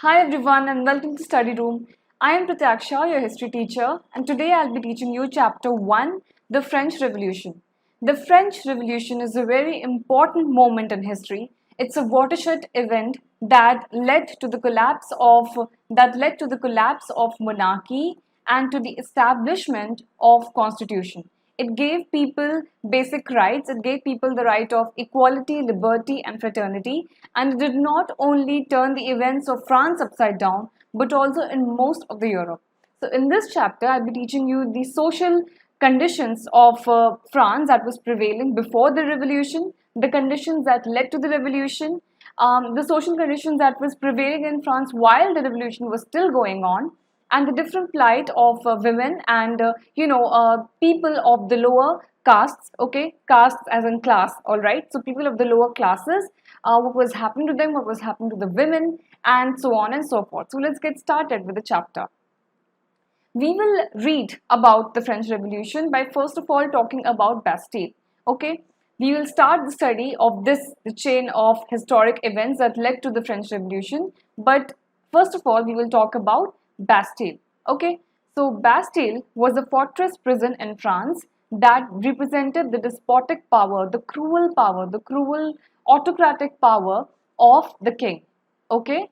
Hi everyone and welcome to Study Room. I am Prataksha, your history teacher, and today I'll be teaching you chapter 1, the French Revolution. The French Revolution is a very important moment in history. It's a watershed event that led to the collapse of monarchy and to the establishment of constitution. It gave people basic rights. It gave people the right of equality, liberty, and fraternity. And it did not only turn the events of France upside down, but also in most of the Europe. So, in this chapter, I'll be teaching you the social conditions of France that was prevailing before the revolution, the conditions that led to the revolution, the social conditions that was prevailing in France while the revolution was still going on, and the different plight of women and people of the lower castes. Okay, castes as in class. All right, so people of the lower classes, what was happening to them, what was happening to the women, and so on and so forth. So let's get started with the chapter. We will read about the French Revolution by first of all talking about Bastille. Okay, we will start the study of the chain of historic events that led to the French Revolution. But first of all, we will talk about Bastille. Okay, so Bastille was a fortress prison in France that represented the despotic power, the cruel autocratic power of the king. Okay,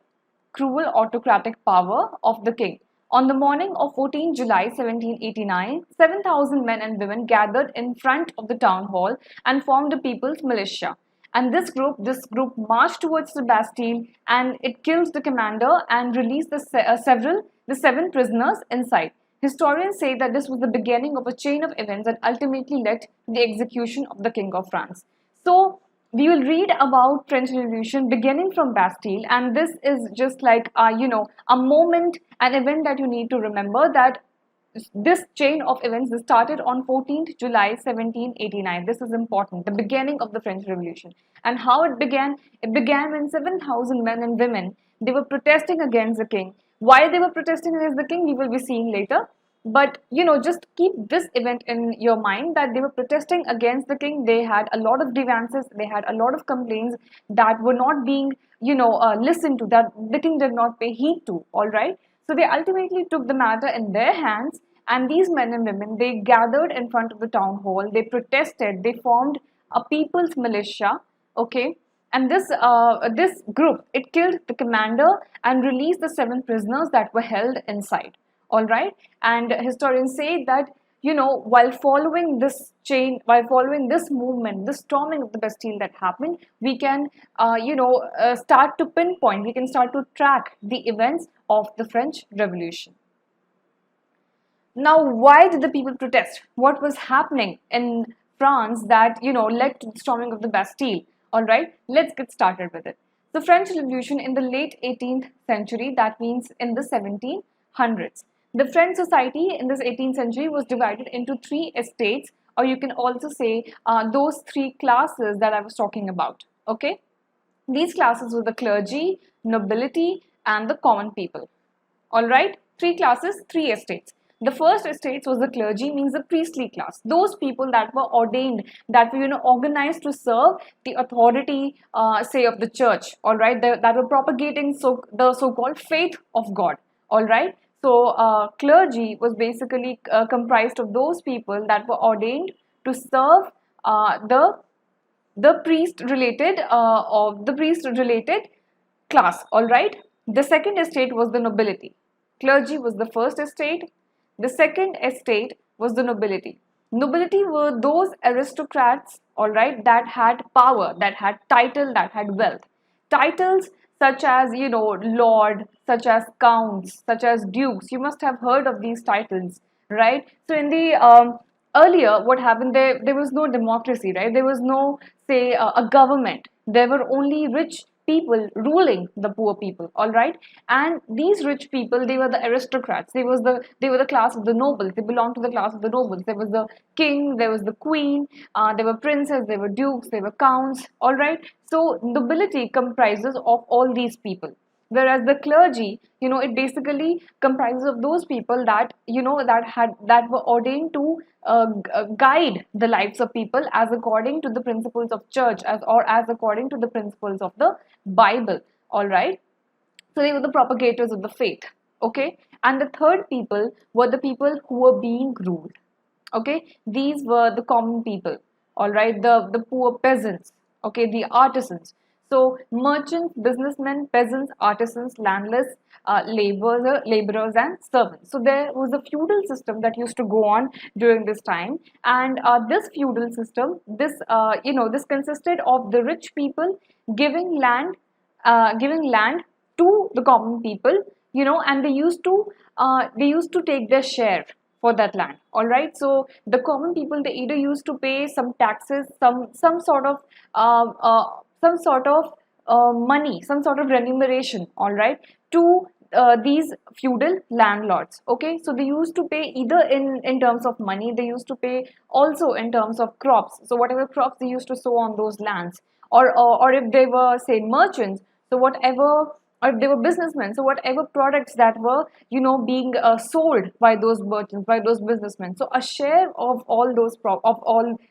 cruel autocratic power of the king. On the morning of 14 July 1789, 7,000 men and women gathered in front of the town hall and formed a people's militia. And this group marched towards the Bastille, and it killed the commander and released the seven prisoners inside. Historians say that this was the beginning of a chain of events that ultimately led to the execution of the King of France. So we will read about French Revolution beginning from Bastille, and this is just like a moment, an event that you need to remember, that this chain of events started on 14th July 1789. This is important, the beginning of the French Revolution. And how it began? It began when 7,000 men and women, they were protesting against the king. Why they were protesting against the king, we will be seeing later. But just keep this event in your mind, that they were protesting against the king. They had a lot of grievances, they had a lot of complaints that were not being listened to, that the king did not pay heed to. All right, so they ultimately took the matter in their hands, and these men and women, they gathered in front of the town hall, they protested, they formed a people's militia. Okay, and this group, it killed the commander and released the seven prisoners that were held inside. All right, and historians say that while following this chain, while following this movement, this storming of the Bastille that happened, we can start to pinpoint, we can start to track the events of the French Revolution. Now, why did the people protest? What was happening in France that led to the storming of the Bastille? All right, let's get started with it. The French Revolution in the late 18th century, that means in the 1700s. The French society in this 18th century was divided into three estates, or you can also say those three classes that I was talking about. Okay, these classes were the clergy, nobility, and the common people. All right, three classes, three estates. The first estates was the clergy, means the priestly class. Those people that were ordained, that were organized to serve the authority, say of the church. All right, that were propagating the so-called faith of God. All right, so clergy was basically comprised of those people that were ordained to serve the priest related class. All right, the second estate was the nobility. Clergy was the first estate. The second estate was the nobility. Nobility were those aristocrats, all right, that had power, that had title, that had wealth. Titles such as lord, such as counts, such as dukes. You must have heard of these titles, right? So in the earlier, what happened, there was no democracy, right? There was no, say, a government. There were only rich people ruling the poor people. All right, and these rich people, they were the aristocrats. They were the class of the nobles. They belonged to the class of the nobles. There was the king, there was the queen, there were princes, there were dukes, there were counts. All right, so nobility comprises of all these people, whereas the clergy, it basically comprises of those people that that were ordained to guide the lives of people as according to the principles of church, as according to the principles of the Bible. All right, So they were the propagators of the faith. Okay. And the third people were the people who were being ruled. Okay. These were the common people. All right. The poor peasants. Okay. The artisans. So merchants, businessmen, peasants, artisans, landless, laborers, and servants. So there was a feudal system that used to go on during this time, and this feudal system, this consisted of the rich people giving land to the common people, and they used to take their share for that land. All right. So the common people, they either used to pay some taxes, uh, uh, some sort of money, some sort of remuneration. All right, to these feudal landlords. Okay. So they used to pay either in terms of money, they used to pay also in terms of crops. So whatever crops they used to sow on those lands, or if they were, say, merchants, so whatever, or if they were businessmen, so whatever products that were, being sold by those merchants, by those businessmen, so a share of all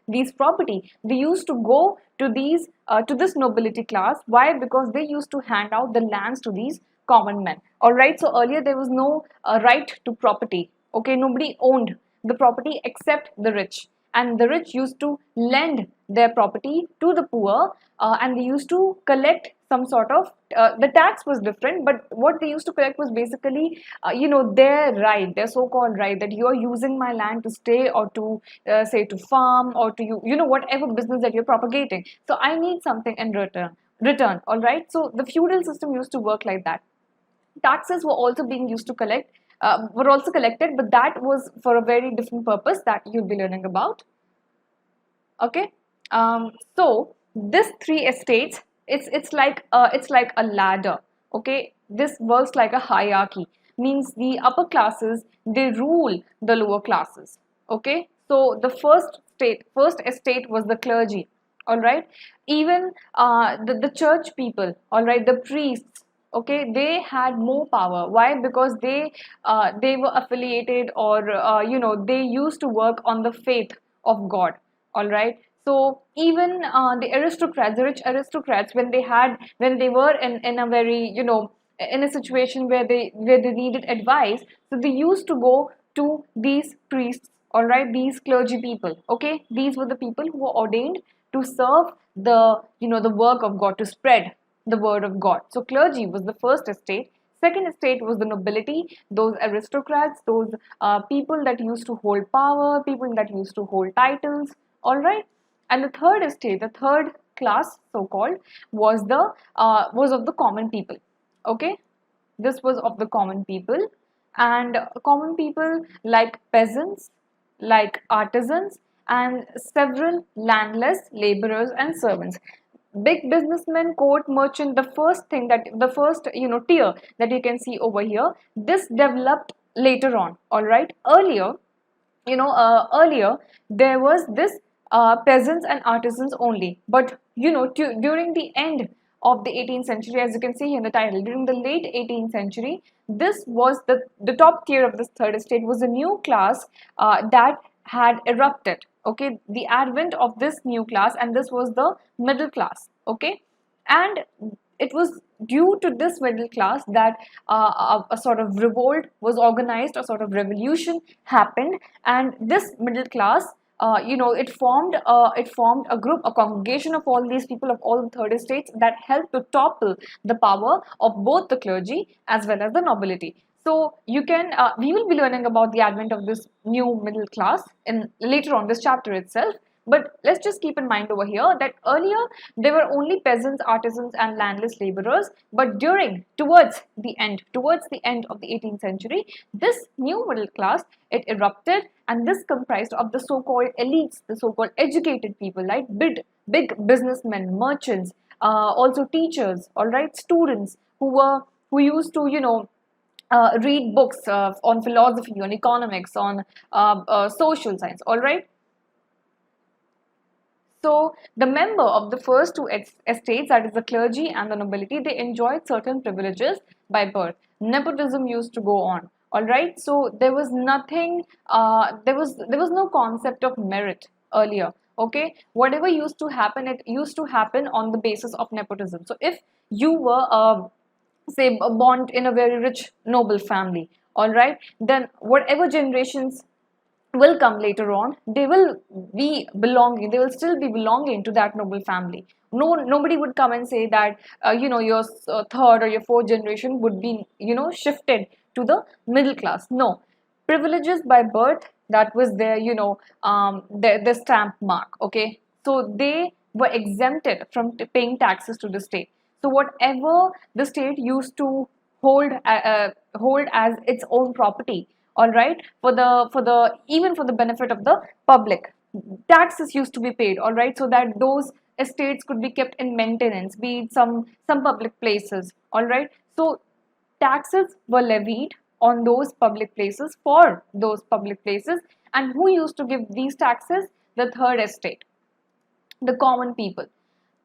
these property, they used to go to this nobility class. Why? Because they used to hand out the lands to these common men. All right. So earlier there was no right to property. Okay. Nobody owned the property except the rich, and the rich used to lend their property to the poor, and they used to collect some sort of, the tax was different, but what they used to collect was basically, their right, their so-called right, that you are using my land to stay, or to say, to farm, or to whatever business that you're propagating, so I need something in return. All right. So the feudal system used to work like that. Taxes were also being used to collect, were also collected, but that was for a very different purpose that you'll be learning about. Okay. So this three estates, it's like a ladder. Okay. This works like a hierarchy, means the upper classes, they rule the lower classes. Okay. So the first estate was the clergy. All right. Even the church people, all right, the priests, okay, they had more power. Why? Because they were affiliated, or they used to work on the faith of God. All right. So even the aristocrats, the rich aristocrats, when they were in a very, in a situation where they needed advice, so they used to go to these priests. All right. These clergy people. Okay. These were the people who were ordained to serve the work of God, to spread the word of God. So clergy was the first estate. Second estate was the nobility, those aristocrats, those people that used to hold power, people that used to hold titles. All right. And the third estate, the third class, so called, was of the common people. Okay. This was of the common people, and common people like peasants, like artisans, and several landless laborers and servants. Big businessmen, court merchant, the first tier that you can see over here, this developed later on. All right. Earlier there was this peasants and artisans only, but during the end of the 18th century, as you can see here in the title, during the late 18th century, this was the top tier of this third estate, was a new class that had erupted. Okay. The advent of this new class, and this was the middle class. Okay. And it was due to this middle class that a sort of revolt was organized, a sort of revolution happened, and this middle class, it formed a group, a congregation of all these people, of all the third estates, that helped to topple the power of both the clergy as well as the nobility. So we will be learning about the advent of this new middle class in later on this chapter itself. But let's just keep in mind over here that earlier there were only peasants, artisans, and landless laborers. But towards the end of the 18th century, this new middle class, it erupted, and this comprised of the so-called elites, the so-called educated people, like big businessmen, merchants, also teachers, all right, students who used to read books on philosophy, on economics, on social science. All right. So the member of the first two estates, that is the clergy and the nobility, they enjoyed certain privileges by birth. Nepotism used to go on. All right. So there was nothing. There was no concept of merit earlier. Okay. Whatever used to happen, it used to happen on the basis of nepotism. So if you were a say born in a very rich noble family, all right, then whatever generations will come later on, they will be belonging, they will still be belonging to that noble family. Nobody would come and say that your third or your fourth generation would be shifted to the middle class. No, privileges by birth, that was their the stamp mark. Okay, so they were exempted from paying taxes to the state. So whatever the state used to hold as its own property, all right, for the even for the benefit of the public, taxes used to be paid, all right, so that those estates could be kept in maintenance, be it some public places, all right. So taxes were levied on those public places for those public places. And who used to give these taxes? The third estate, the common people.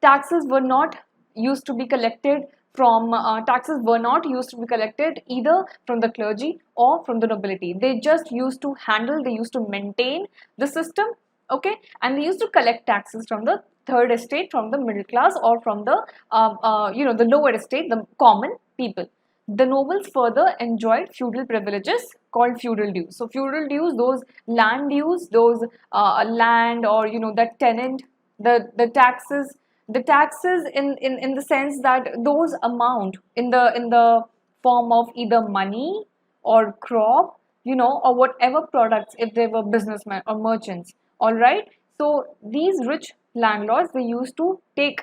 Taxes were not used to be collected from taxes were not used to be collected either from the clergy or from the nobility. They just used to handle, they used to maintain the system, okay, and they used to collect taxes from the third estate, from the middle class, or from the the lower estate, the common people. The nobles further enjoyed feudal privileges called feudal dues. So feudal dues, those land dues, those land, or that tenant, the taxes in the sense that those amount in the form of either money or crop, or whatever products, if they were businessmen or merchants, all right. So these rich landlords, they used to take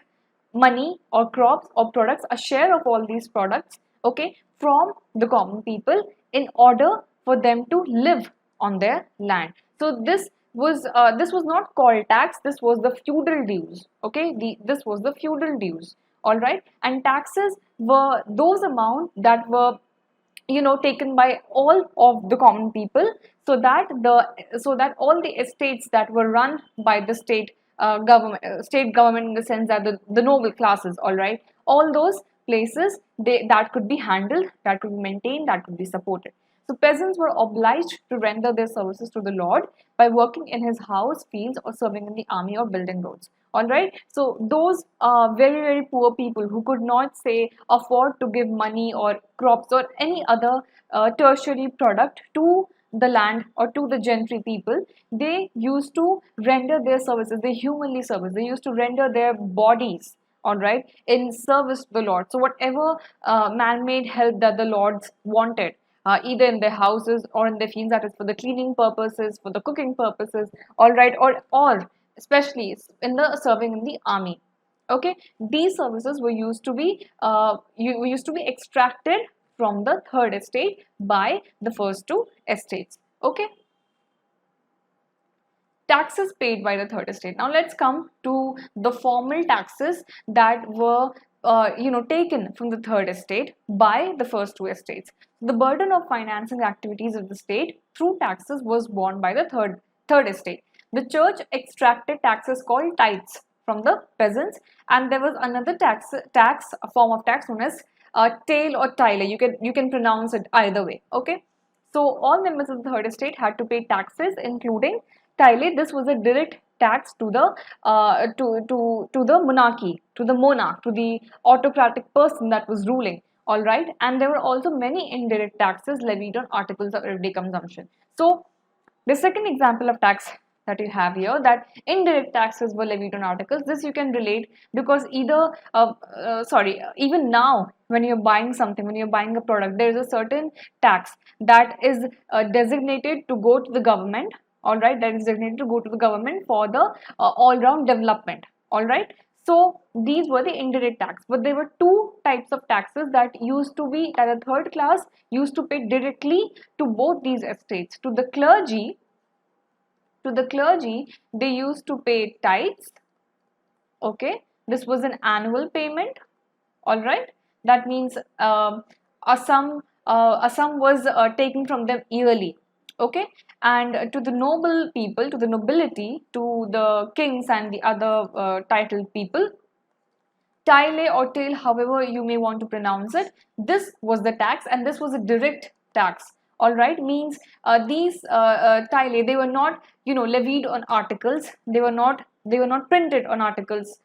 money or crops or products, a share of all these products, okay, from the common people, in order for them to live on their land. So this was not called tax, this was the feudal dues, okay, this was the feudal dues, all right. And taxes were those amounts that were taken by all of the common people, so that all the estates that were run by the state government, in the sense that the noble classes, all right, all those places, that could be handled, that could be maintained, that could be supported. So peasants were obliged to render their services to the lord by working in his house, fields, or serving in the army or building roads, all right. So those very, very poor people who could not, say, afford to give money or crops or any other tertiary product to the land or to the gentry people, they used to render their services, they humanly service, they used to render their bodies, all right, in service to the lord. So whatever man-made help that the lords wanted, either in their houses or in their fields, that is for the cleaning purposes, for the cooking purposes, all right, or especially in the serving in the army, okay, these services were used to be extracted from the third estate by the first two estates, okay. Taxes paid by the third estate. Now let's come to the formal taxes that were taken from the third estate by the first two estates. The burden of financing activities of the state through taxes was borne by the third estate. The church extracted taxes called tithes from the peasants, and there was another a form of tax known as tail or tile. You can pronounce it either way, okay. So all members of the third estate had to pay taxes, including tile. This was a direct tax to the monarchy, to the monarch, to the autocratic person that was ruling. All right, and there were also many indirect taxes levied on articles of everyday consumption. So the second example of tax that you have here, that indirect taxes were levied on articles, this you can relate, because even now when you're buying something, when you're buying a product, there is a certain tax that is designated to go to the government, all right, that is designated to go to the government for the all-round development, all right. So these were the indirect tax, but there were two types of taxes that a third class used to pay directly to both these estates. To the clergy, they used to pay tithes, okay. This was an annual payment, all right. That means a sum was taken from them yearly, okay. And to the noble people, to the nobility, to the kings and the other titled people, tile or tail, however you may want to pronounce it, this was the tax, and this was a direct tax, all right. Means these tile, they were not levied on articles, they were not printed on articles,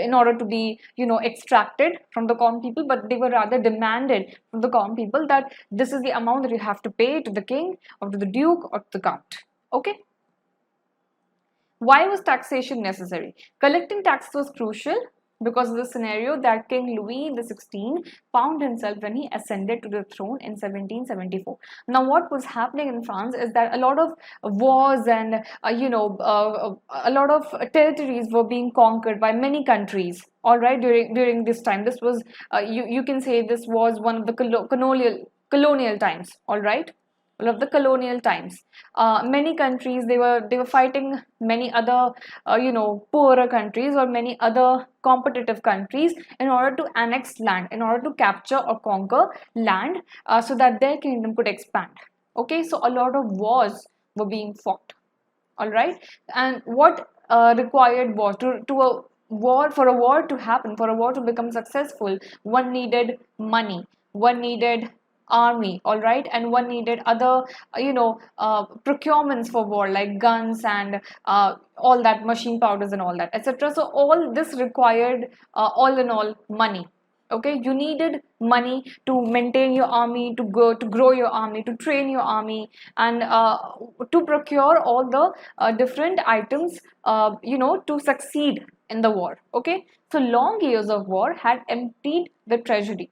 in order to be, extracted from the common people, but they were rather demanded from the common people that this is the amount that you have to pay to the king or to the duke or to the count. Okay. Why was taxation necessary? Collecting taxes was crucial because of the scenario that King Louis XVI found himself when he ascended to the throne in 1774. Now, what was happening in France is that a lot of wars and a lot of territories were being conquered by many countries. All right, during this time, this was you can say this was one of the colonial times. All right, of the colonial times. Many countries, they were fighting many other poorer countries or many other competitive countries in order to annex land, in order to capture or conquer land, so that their kingdom could expand. Okay, so a lot of wars were being fought. All right, and what required war to a war for a war to happen, for a war to become successful, one needed money, one needed army, all right, and one needed other procurements for war, like guns and all that, machine powders and all that, etc. So all this required, all in all, money. Okay, you needed money to maintain your army, to grow your army, to train your army, and to procure all the different items, to succeed in the war. Okay, so long years of war had emptied the treasury.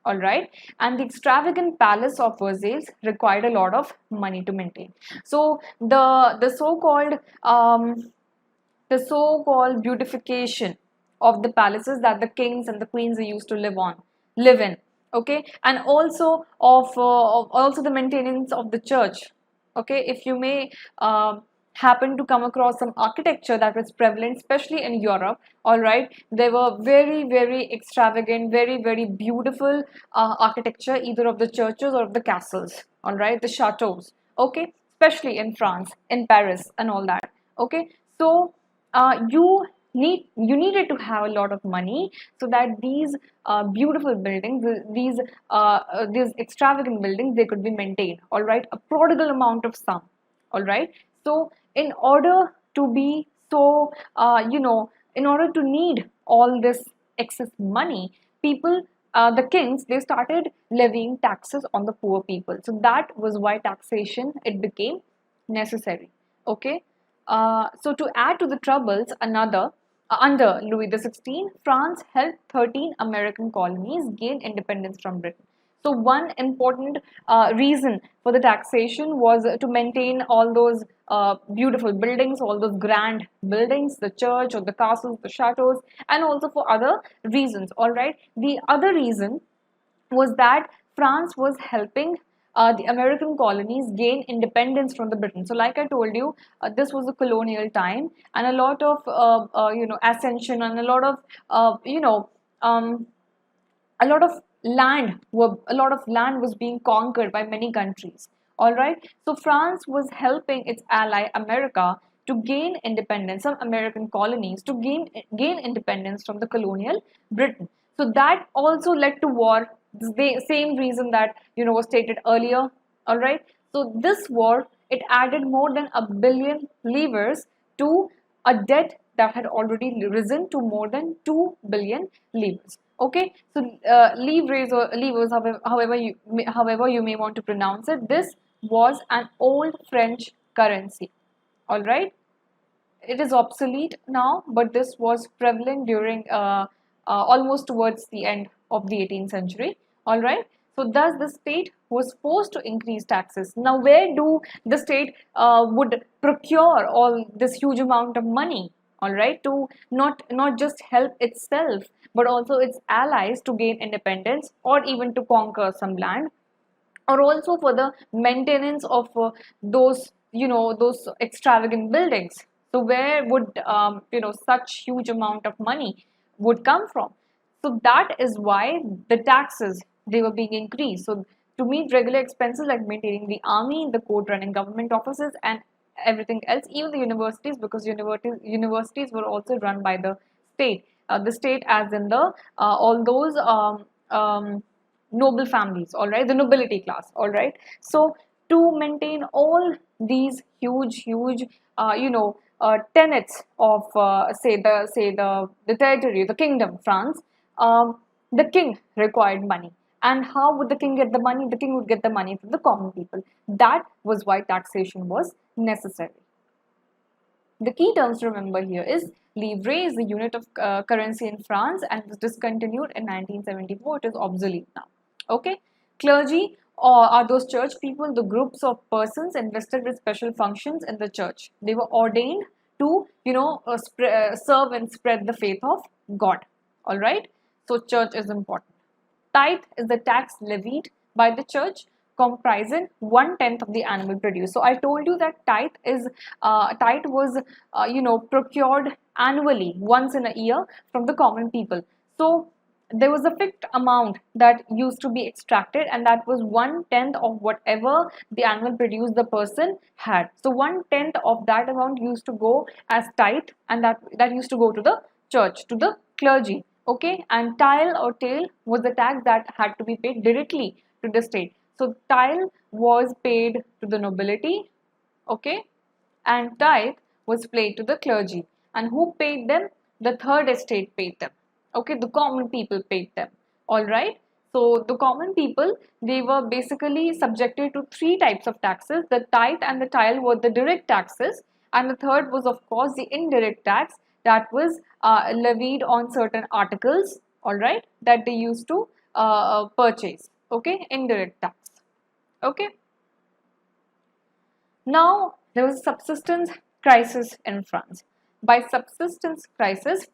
All right, and the extravagant palace of Versailles required a lot of money to maintain. So the so-called beautification of the palaces that the kings and the queens used to live in. Okay, and also of also the maintenance of the church. Okay, if you may happen to come across some architecture that was prevalent, especially in Europe, all right, they were very, very extravagant, very, very beautiful architecture, either of the churches or of the castles, all right, the chateaus. Okay, especially in France, in Paris, and all that. Okay, so you needed to have a lot of money so that these beautiful buildings, these extravagant buildings, they could be maintained. All right, a prodigal amount of sum. All right, so in order to be so in order to need all this excess money, people, the kings, they started levying taxes on the poor people. So that was why taxation, it became necessary. Okay, so to add to the troubles, under Louis XVI, France helped 13 American colonies gain independence from Britain. So one important reason for the taxation was to maintain all those beautiful buildings, all those grand buildings, the church or the castles, the chateaus, and also for other reasons. All right. The other reason was that France was helping the American colonies gain independence from the Britain. So, like I told you, this was a colonial time, and a lot of ascension and um, a lot of land was being conquered by many countries. All right, so France was helping its ally America to gain independence, some American colonies to gain independence from the colonial Britain. So that also led to war. The same reason that was stated earlier. All right, so this war, it added more than 1 billion livres to a debt that had already risen to more than 2 billion livres. Okay, so livres or livres, however you may want to pronounce it, this was an old French currency. All right, it is obsolete now, but this was prevalent during almost towards the end of the 18th century. All right, so thus the state was forced to increase taxes. Now, where do the state would procure all this huge amount of money? All right, to not just help itself but also its allies to gain independence or even to conquer some land, or also for the maintenance of those extravagant buildings. So where would such huge amount of money would come from? So that is why the taxes, they were being increased. So to meet regular expenses like maintaining the army, the court, running government offices, and everything else, even the universities, because universities were also run by the state. The state, as in the all those noble families, all right, the nobility class. All right, so to maintain all these huge tenets of say the territory, the kingdom France. The king required money, and how would the king get the money? The king would get the money from the common people. That was why taxation was necessary. The key terms to remember here is livre is the unit of currency in France and was discontinued in 1974. It is obsolete now. Okay. Clergy or are those church people, the groups of persons invested with special functions in the church. They were ordained to, serve and spread the faith of God. All right. So church is important. Tithe is the tax levied by the church, comprising 1/10 of the annual produce. So I told you that tithe was procured annually once in a year from the common people. So there was a fixed amount that used to be extracted, and that was 1/10 of whatever the annual produce the person had. So 1/10 of that amount used to go as tithe, and that used to go to the church, to the clergy. Okay, and tile or tail was the tax that had to be paid directly to the state. So tile was paid to the nobility, okay, and tithe was paid to the clergy. And who paid them? The third estate paid them. Okay, the common people paid them. All right. So the common people, they were basically subjected to three types of taxes. The tithe and the tile were the direct taxes, and the third was of course the indirect tax that was levied on certain articles. All right, that they used to purchase. Okay, indirect tax. Okay. Now, there was a subsistence crisis in France. By subsistence crisis,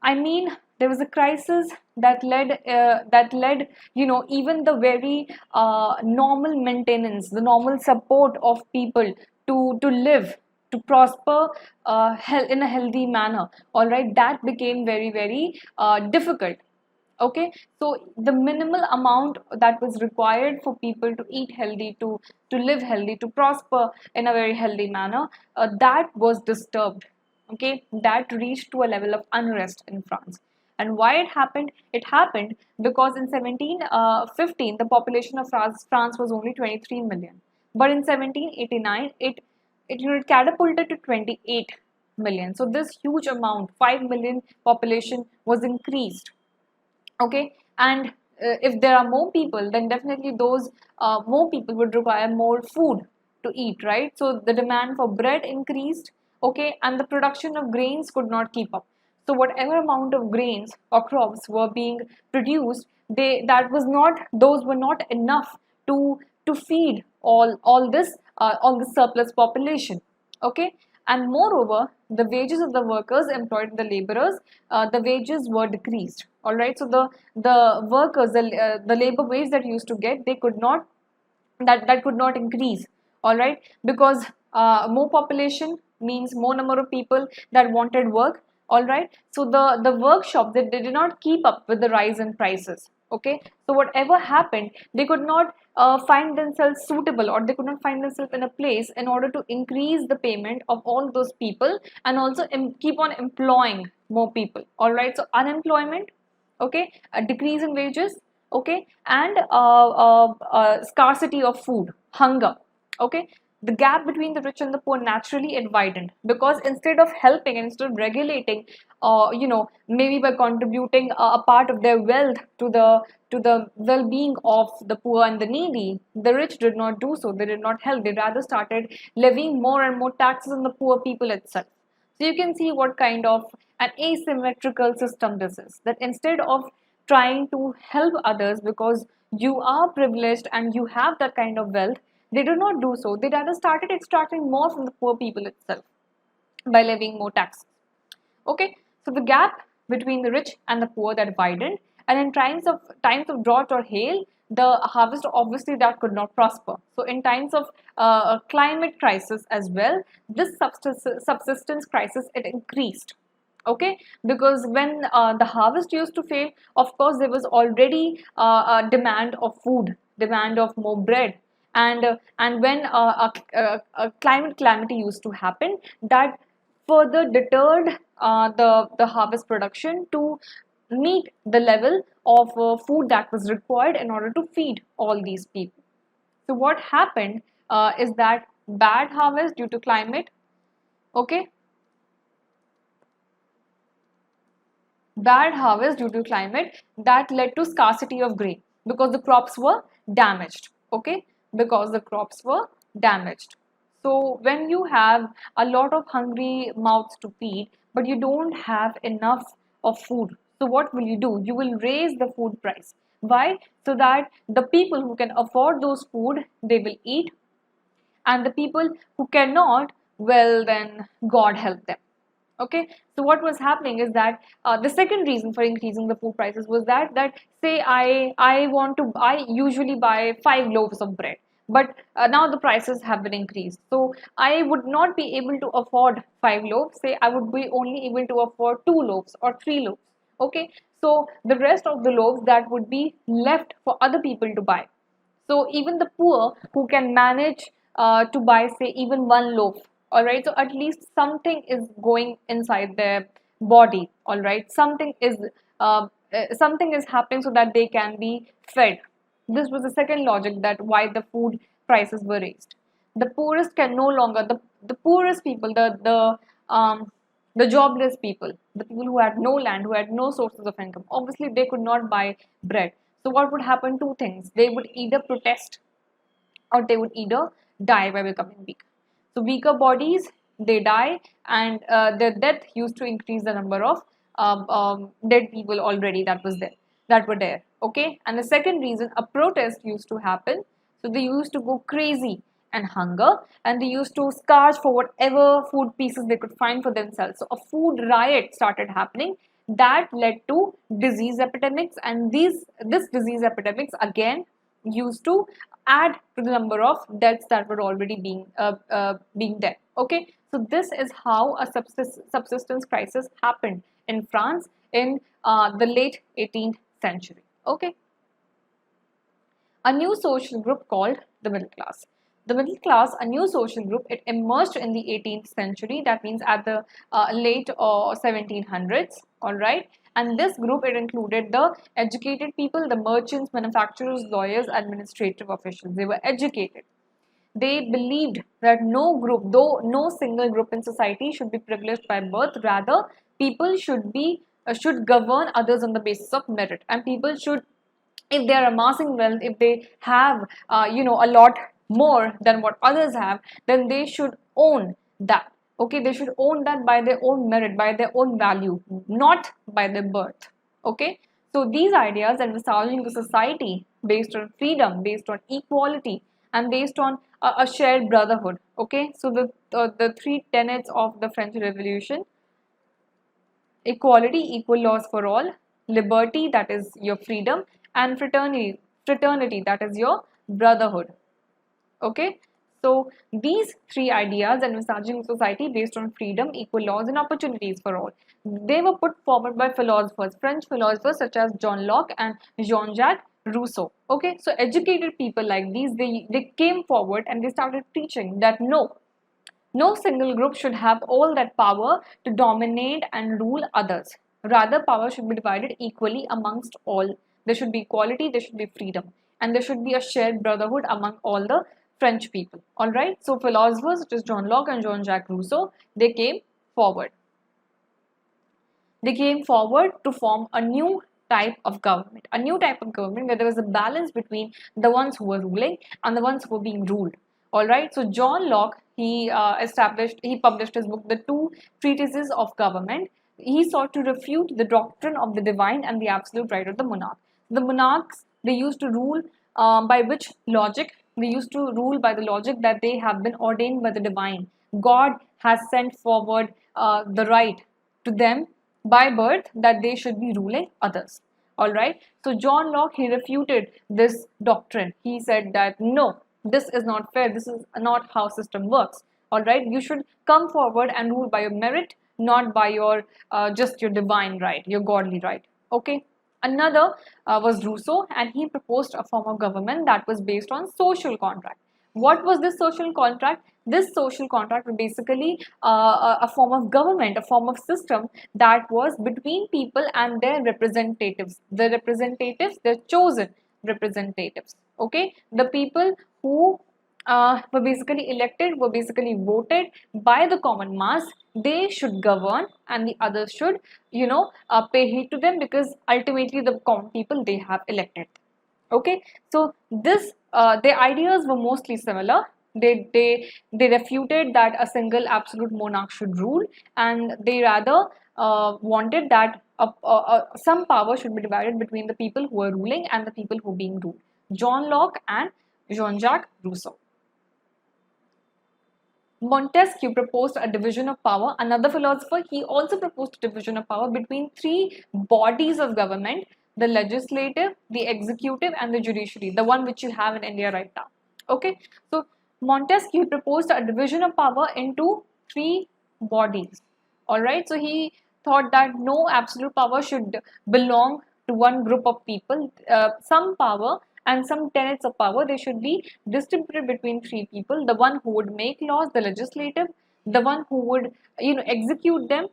I mean there was a crisis that led even the very normal maintenance, the normal support of people to live, to prosper in a healthy manner. All right, that became very difficult. Okay, so the minimal amount that was required for people to eat healthy, to live healthy, to prosper in a very healthy manner, that was disturbed. Okay, that reached to a level of unrest in France. And why it happened? It happened because in 1715 the population of France was only 23 million, but in 1789 it catapulted to 28 million. So this huge amount, 5 million population, was increased. Okay, and if there are more people, then definitely those more people would require more food to eat, right? So the demand for bread increased. Okay, and the production of grains could not keep up. So whatever amount of grains or crops were being produced, those were not enough to feed all this surplus population. Okay, and moreover, the wages of the workers employed, the laborers, the wages were decreased. All right, so the workers, the labor wage that used to get, they could not, that could not increase. All right, because more population means more number of people that wanted work. All right, so the workshop, they did not keep up with the rise in prices. Okay, so whatever happened, they could not find themselves suitable, or they could not find themselves in a place in order to increase the payment of all those people, and also keep on employing more people. All right, so unemployment, okay, a decrease in wages, okay, and scarcity of food, hunger. Okay, the gap between the rich and the poor, naturally it widened, because instead of helping and instead of regulating, maybe by contributing a part of their wealth to the well-being of the poor and the needy, the rich did not do so. They did not help. They rather started levying more and more taxes on the poor people itself. So you can see what kind of an asymmetrical system this is. That instead of trying to help others because you are privileged and you have that kind of wealth, they do not do so. They rather started extracting more from the poor people itself by levying more taxes. Okay, so the gap between the rich and the poor, that widened, and in times of drought or hail, the harvest obviously that could not prosper. So in times of climate crisis as well, this subsistence crisis, it increased. Okay, because when the harvest used to fail, of course there was already a demand of food, demand of more bread, and when a climate calamity used to happen, that further deterred the harvest production to meet the level of food that was required in order to feed all these people. So what happened is that bad harvest due to climate, Okay, bad harvest due to climate that led to scarcity of grain because the crops were damaged. Okay, because the crops were damaged. So when you have a lot of hungry mouths to feed but you don't have enough of food, so what will you do? You will raise the food price. Why? So that the people who can afford those food, they will eat, and the people who cannot, well, then God help them. Okay, so what was happening is that the second reason for increasing the food prices was that say I usually buy 5 loaves of bread, but now the prices have been increased, so I would not be able to afford 5 loaves. Say I would be only able to afford 2 loaves or 3 loaves. Okay, so the rest of the loaves that would be left for other people to buy. So even the poor who can manage to buy, say, even 1 loaf, all right, so at least something is going inside their body, all right, something is happening so that they can be fed. This was the second logic that why the food prices were raised. The poorest can no longer, the poorest people, the jobless people, the people who had no land, who had no sources of income, obviously they could not buy bread. So what would happen? Two things. They would either protest or they would either die by becoming weak. So weaker bodies, they die, and their death used to increase the number of dead people already that were there. Okay, and the second reason, a protest used to happen. So they used to go crazy and hunger, and they used to scourge for whatever food pieces they could find for themselves. So a food riot started happening that led to disease epidemics, and this disease epidemics again used to add to the number of deaths that were already being dead. Okay, so this is how a subsistence crisis happened in France in the late 18th century. Okay, a new social group called the middle class. The middle class, a new social group, it emerged in the 18th century, that means at the late 1700s, all right. And this group, it included the educated people, the merchants, manufacturers, lawyers, administrative officials. They were educated. They believed that no group, though no single group in society should be privileged by birth, rather people should govern others on the basis of merit, and people should, if they are amassing wealth, if they have a lot more than what others have, then they should own that. Okay, they should own that by their own merit, by their own value, not by their birth. Okay, so these ideas are established a society based on freedom, based on equality, and based on a shared brotherhood. Okay, so the three tenets of the French Revolution: equality, equal laws for all; liberty, that is your freedom; and fraternity, that is your brotherhood. Okay, so these three ideas envisaging a society based on freedom, equal laws, and opportunities for all, they were put forward by philosophers, French philosophers such as John Locke and Jean-Jacques Rousseau. Okay, so educated people like these, they came forward and they started preaching that no single group should have all that power to dominate and rule others. Rather, power should be divided equally amongst all. There should be equality, there should be freedom, and there should be a shared brotherhood among all the French people. Alright, so philosophers such as John Locke and Jean Jacques Rousseau, they came forward. They came forward to form a new type of government where there was a balance between the ones who were ruling and the ones who were being ruled. All right, so John Locke, he published his book, The Two Treatises of Government. He sought to refute the doctrine of the divine and the absolute right of the monarch. The monarchs, they used to rule by which logic? They used to rule by the logic that they have been ordained by the divine. God has sent forward the right to them by birth that they should be ruling others. All right. So John Locke, he refuted this doctrine. He said that no, this is not fair. This is not how system works. All right. You should come forward and rule by your merit, not by your just your divine right, your godly right. Okay. Another was Rousseau, and he proposed a form of government that was based on social contract. What was this social contract? This social contract was basically a form of government, a form of system that was between people and their representatives. The representatives, their chosen representatives. Okay, the people who were basically elected, were basically voted by the common mass. They should govern, and the others should, pay heed to them, because ultimately the common people, they have elected. Okay, so this their ideas were mostly similar. They refuted that a single absolute monarch should rule, and they rather wanted that some power should be divided between the people who were ruling and the people who were being ruled. John Locke and Jean-Jacques Rousseau. Montesquieu proposed a division of power. Another philosopher, he also proposed a division of power between three bodies of government: the legislative, the executive, and the judiciary, the one which you have in India right now. Okay, so Montesquieu proposed a division of power into three bodies. Alright, so he thought that no absolute power should belong to one group of people. Some power and some tenets of power, they should be distributed between three people: the one who would make laws, the legislative; the one who would execute them,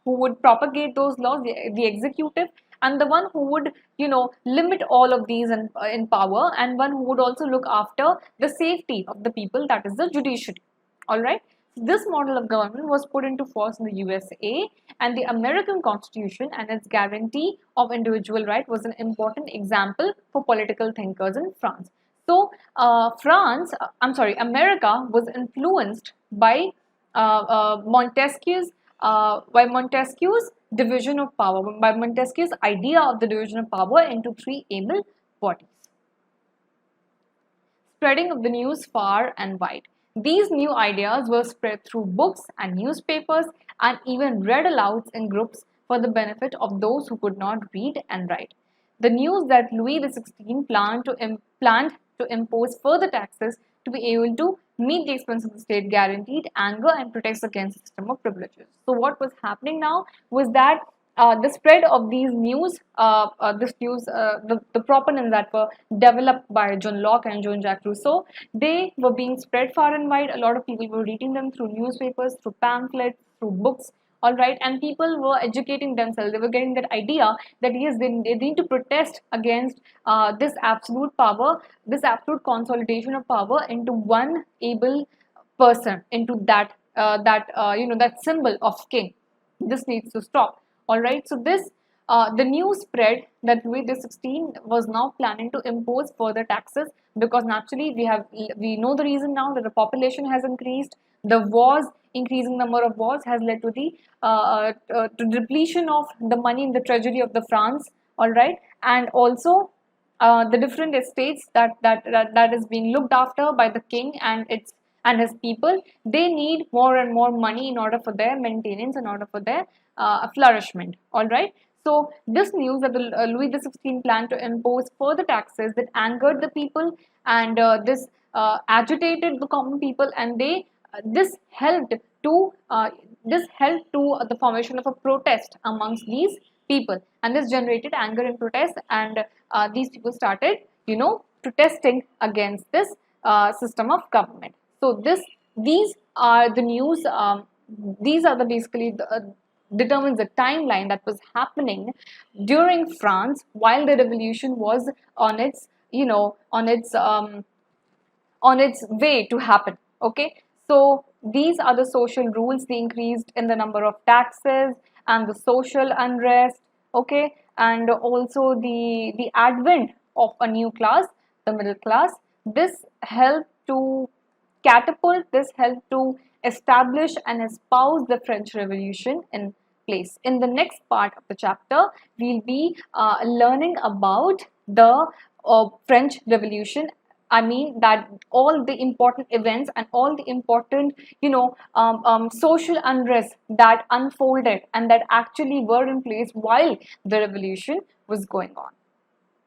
who would propagate those laws, the executive; and the one who would limit all of these in power, and one who would also look after the safety of the people, that is the judiciary. All right, this model of government was put into force in the USA, and the American Constitution and its guarantee of individual right was an important example for political thinkers in France. So, America was influenced by Montesquieu's division of power, by Montesquieu's idea of the division of power into three able bodies. Spreading of the news far and wide. These new ideas were spread through books and newspapers, and even read aloud in groups for the benefit of those who could not read and write. The news that Louis XVI planned to impose further taxes to be able to meet the expense of the state guaranteed anger and protects against the system of privileges. So what was happening now was that the spread of these news, the proponents that were developed by John Locke and Jean-Jacques Rousseau, they were being spread far and wide. A lot of people were reading them through newspapers, through pamphlets, through books. All right, and people were educating themselves. They were getting that idea that yes, they need to protest against this absolute power, this absolute consolidation of power into one able person, into that symbol of king. This needs to stop. All right, so the news spread that Louis XVI was now planning to impose further taxes, because naturally we know the reason now, that the population has increased. The wars, increasing number of wars, has led to the to depletion of the money in the treasury of the France. All right, and also the different estates that is being looked after by the king and his people, they need more and more money in order for their maintenance, in order for their flourishment. All right, so this news that Louis XVI planned to impose further taxes, that angered the people, and this agitated the common people, and this helped to the formation of a protest amongst these people, and this generated anger and protest, and these people started protesting against this system of government. So these are the news. These are the basically determines the timeline that was happening during France while the revolution was on its on its way to happen. Okay, so these are the social rules. They increased in the number of taxes and the social unrest. Okay, and also the advent of a new class, the middle class. This helped to catapult, this helped to establish and espouse the French Revolution in place. In the next part of the chapter, we'll be learning about the French Revolution. I mean that all the important events and all the important, social unrest that unfolded and that actually were in place while the revolution was going on.